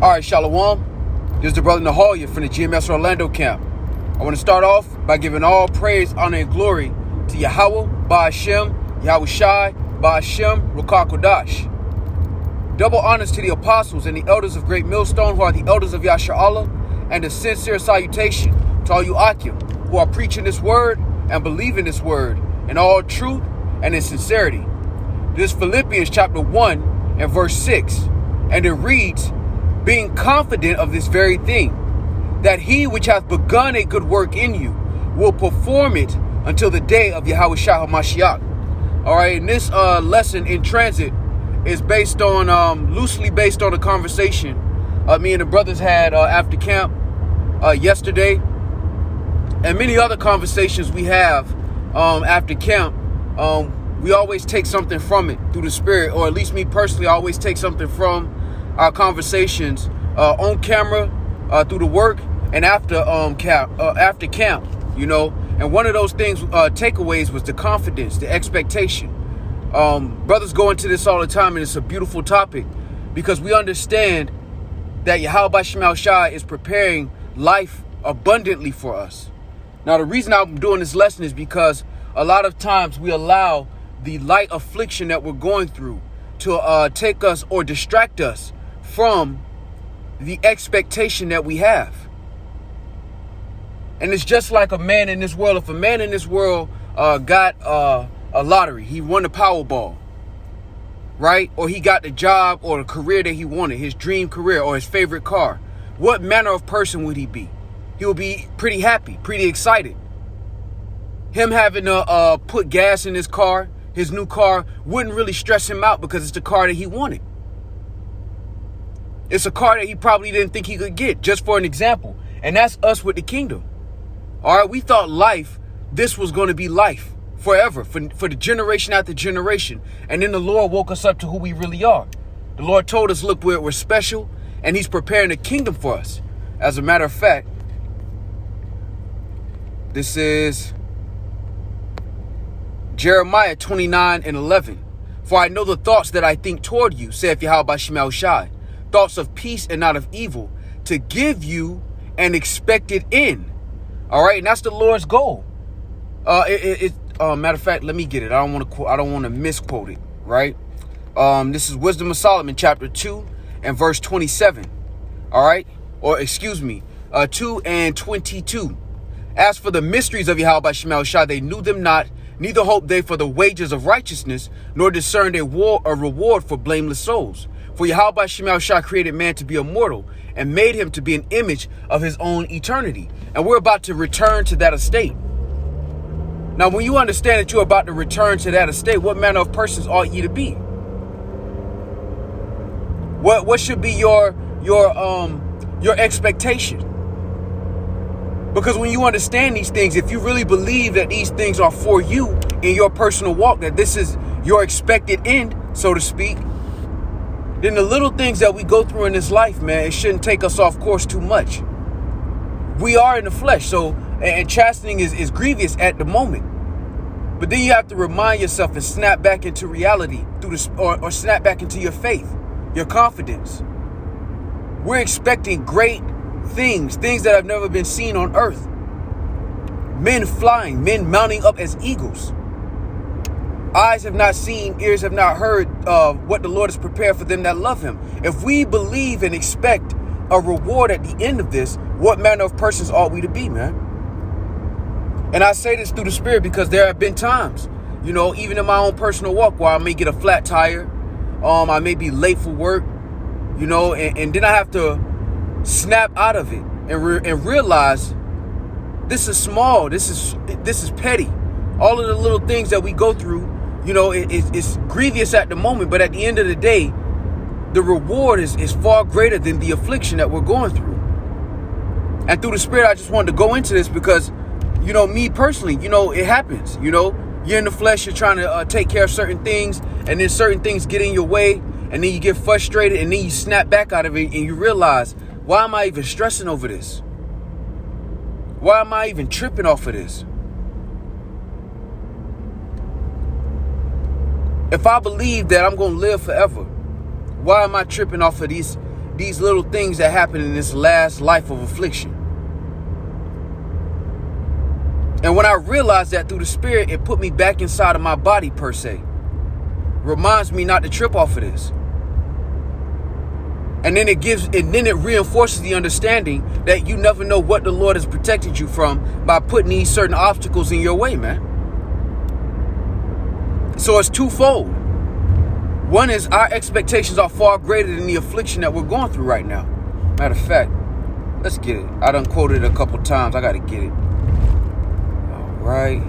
All right, Shalom. This is the brother Nahalia from the GMS Orlando camp. I want to start off by giving all praise, honor, and glory to Yahweh, Ba'ashem, Yahweh Shai, Ba'ashem, Ruach HaKodesh. Double honors to the apostles and the elders of Great Millstone, who are the elders of Yasha Allah, and a sincere salutation to all you Akim, who are preaching this word and believing this word in all truth and in sincerity. This is Philippians chapter 1 and verse 6, and it reads, being confident of this very thing, that he which hath begun a good work in you will perform it until the day of Yahweh Shai HaMashiach. All right, and this lesson in transit is based on, loosely based on a conversation me and the brothers had after camp yesterday, and many other conversations we have after camp. We always take something from it through the Spirit, or at least me personally, I always take something from our conversations on camera, through the work, and after camp, you know. And one of those things, takeaways, was the confidence, the expectation. Brothers go into this all the time, and it's a beautiful topic because we understand that Yahweh Shai Shai is preparing life abundantly for us. Now, the reason I'm doing this lesson is because a lot of times we allow the light affliction that we're going through to take us or distract us from the expectation that we have. And it's just like a man in this world. If a man in this world got a lottery, he won the Powerball, right? Or he got the job or the career that he wanted, his dream career or his favorite car, what manner of person would he be? He would be pretty happy, pretty excited. Him having to put gas in his car, his new car, wouldn't really stress him out because it's the car that he wanted. It's a car that he probably didn't think he could get, just for an example. And that's us with the kingdom. All right, we thought life, this was going to be life forever, for the generation after generation. And then the Lord woke us up to who we really are. The Lord told us, look, we're special, and he's preparing a kingdom for us. As a matter of fact, this is Jeremiah 29 and 11. For I know the thoughts that I think toward you, saith Yahweh Shai Shai, thoughts of peace and not of evil, to give you an expected end. All right, and that's the Lord's goal. Matter of fact, let me get it. I don't want to misquote it. Right. This is Wisdom of Solomon, chapter 2 and verse 27. All right, or excuse me, 2 and 22. As for the mysteries of Yahweh Shai Shai, they knew them not. Neither hoped they for the wages of righteousness, nor discerned a reward for blameless souls. For Yahweh Shai Shai created man to be immortal and made him to be an image of his own eternity. And we're about to return to that estate. Now, when you understand that you're about to return to that estate, what manner of persons ought ye to be? What should be your expectation? Because when you understand these things, if you really believe that these things are for you in your personal walk, that this is your expected end, so to speak, then the little things that we go through in this life, man, it shouldn't take us off course too much. We are in the flesh, so, and chastening is grievous at the moment. But then you have to remind yourself and snap back into reality through or snap back into your faith, your confidence. We're expecting great things that have never been seen on earth. Men flying, men mounting up as eagles. Eyes have not seen, ears have not heard what the Lord has prepared for them that love him. If we believe and expect a reward at the end of this, what manner of persons ought we to be, man? And I say this through the Spirit because there have been times, you know, even in my own personal walk, where I may get a flat tire, I may be late for work, you know, and then I have to snap out of it and realize this is small, this is petty. All of the little things that we go through, you know, it's grievous at the moment, but at the end of the day, the reward is far greater than the affliction that we're going through. And through the Spirit, I just wanted to go into this because, you know, me personally, you know, it happens. You know, you're in the flesh, you're trying to take care of certain things, and then certain things get in your way, and then you get frustrated, and then you snap back out of it, and you realize, why am I even stressing over this? Why am I even tripping off of this? If I believe that I'm going to live forever, why am I tripping off of these these little things that happen in this last life of affliction. And when I realized that through the Spirit, it put me back inside of my body, per se. Reminds me not to trip off of this. And then it reinforces the understanding that you never know what the Lord has protected you from by putting these certain obstacles in your way, man. So it's twofold. One is our expectations are far greater than the affliction that we're going through right now. Matter of fact, let's get it. I done quoted it a couple times. I got to get it. All right.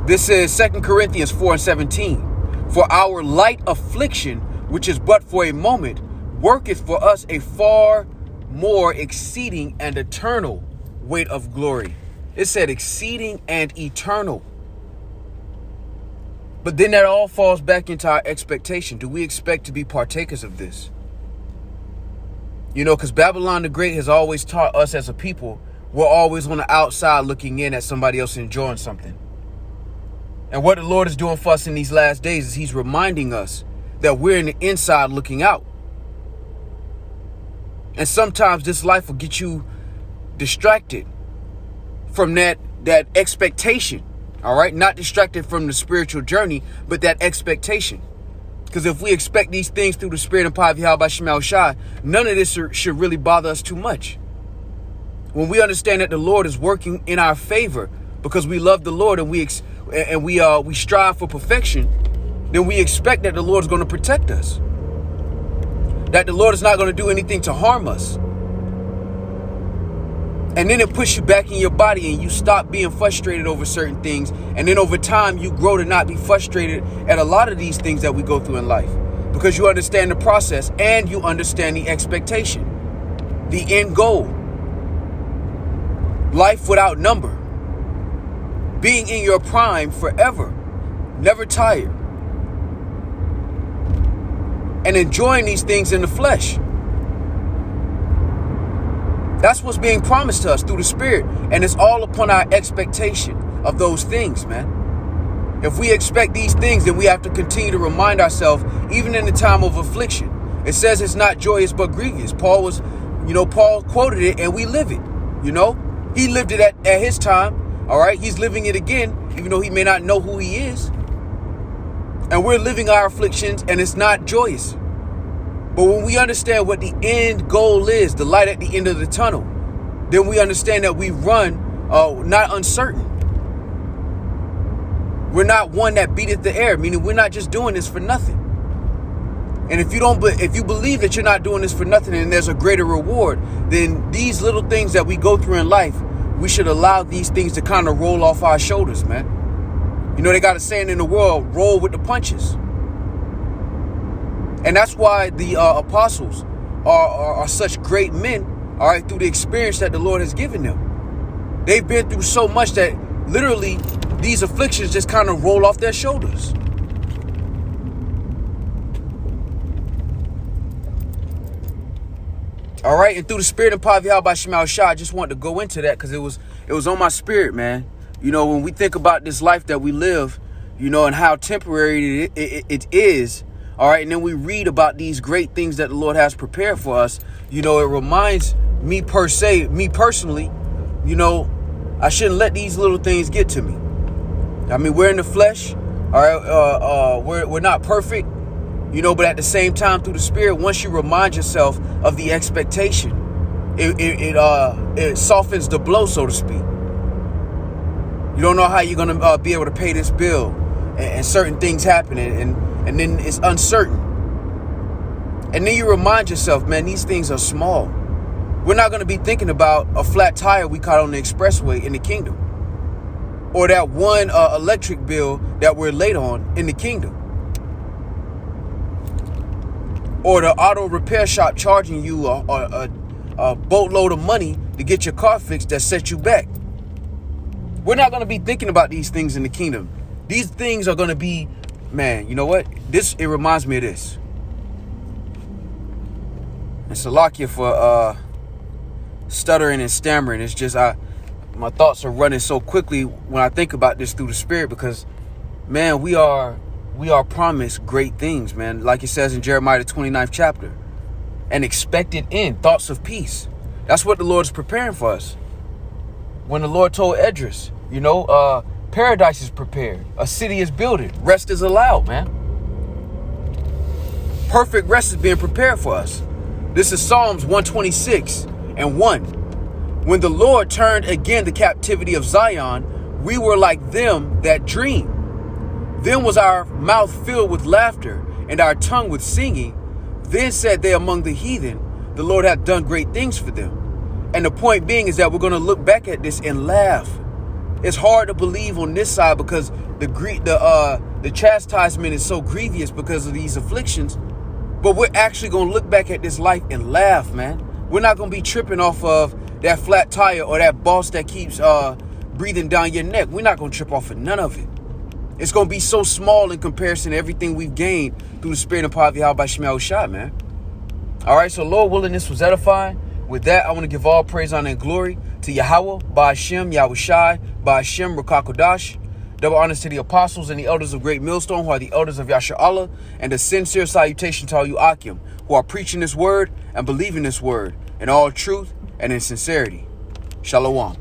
This is 2 Corinthians 4:17. For our light affliction, which is but for a moment, worketh for us a far more exceeding and eternal weight of glory. It said exceeding and eternal. But then that all falls back into our expectation. Do we expect to be partakers of this? You know, because Babylon the Great has always taught us as a people, we're always on the outside looking in at somebody else enjoying something. And what the Lord is doing for us in these last days is he's reminding us that we're in the inside looking out. And sometimes this life will get you distracted from that expectation. All right. Not distracted from the spiritual journey, but that expectation. Because if we expect these things through the Spirit and power of Yahweh Shemel Shai, none of this should really bother us too much. When we understand that the Lord is working in our favor because we love the Lord and we strive for perfection, then we expect that the Lord is going to protect us. That the Lord is not going to do anything to harm us. And then it puts you back in your body and you stop being frustrated over certain things. And then over time, you grow to not be frustrated at a lot of these things that we go through in life. Because you understand the process and you understand the expectation. The end goal. Life without number. Being in your prime forever. Never tired. And enjoying these things in the flesh. That's what's being promised to us through the Spirit. And it's all upon our expectation of those things, man. If we expect these things, then we have to continue to remind ourselves, even in the time of affliction. It says it's not joyous but grievous. Paul quoted it and we live it. You know, he lived it at his time. All right. He's living it again, even though he may not know who he is. And we're living our afflictions and it's not joyous. But when we understand what the end goal is, the light at the end of the tunnel, then we understand that we run not uncertain. We're not one that beateth the air, meaning we're not just doing this for nothing. And if you believe that you're not doing this for nothing and there's a greater reward, then these little things that we go through in life, we should allow these things to kind of roll off our shoulders, man. You know, they got a saying in the world, roll with the punches. And that's why the apostles are such great men, all right, through the experience that the Lord has given them. They've been through so much that literally these afflictions just kind of roll off their shoulders. All right, and through the Spirit and power of Yahweh Shemel Shai, I just wanted to go into that because it was on my spirit, man. You know, when we think about this life that we live, you know, and how temporary it is. All right. And then we read about these great things that the Lord has prepared for us. You know, it reminds me personally, you know, I shouldn't let these little things get to me. I mean, we're in the flesh. All right. We're not perfect, you know, but at the same time, through the Spirit, once you remind yourself of the expectation, it softens the blow, so to speak. You don't know how you're going to be able to pay this bill and certain things happen. And then it's uncertain. And then you remind yourself, man, these things are small. We're not going to be thinking about a flat tire we caught on the expressway in the kingdom. Or that one electric bill that we're late on in the kingdom. Or the auto repair shop charging you a boatload of money to get your car fixed that set you back. We're not going to be thinking about these things in the kingdom. These things are going to be, man, you know what? It reminds me of this. And Salakia for stuttering and stammering. It's just my thoughts are running so quickly when I think about this through the Spirit because, man, we are we are promised great things, man. Like it says in Jeremiah the 29th chapter. An expected end, thoughts of peace. That's what the Lord is preparing for us. When the Lord told Esdras, paradise is prepared. A city is builded. Rest is allowed, man. Perfect rest is being prepared for us. This is Psalms 126:1. When the Lord turned again the captivity of Zion, we were like them that dream. Then was our mouth filled with laughter and our tongue with singing. Then said they among the heathen, the Lord hath done great things for them. And the point being is that we're going to look back at this and laugh. It's hard to believe on this side because the chastisement is so grievous because of these afflictions. But we're actually going to look back at this life and laugh, man. We're not going to be tripping off of that flat tire or that boss that keeps breathing down your neck. We're not going to trip off of none of it. It's going to be so small in comparison to everything we've gained through the spirit and power of Yahweh Shemel Shah, man. All right, so Lord willing, this was edifying. With that, I want to give all praise, honor, and glory to Yahweh, Ba'ashem, Yahweh Shai, Ba'ashem, Rakakodash. Double honors to the apostles and the elders of Great Millstone, who are the elders of Yasha Allah, and a sincere salutation to all you Akim, who are preaching this word and believing this word in all truth and in sincerity. Shalom.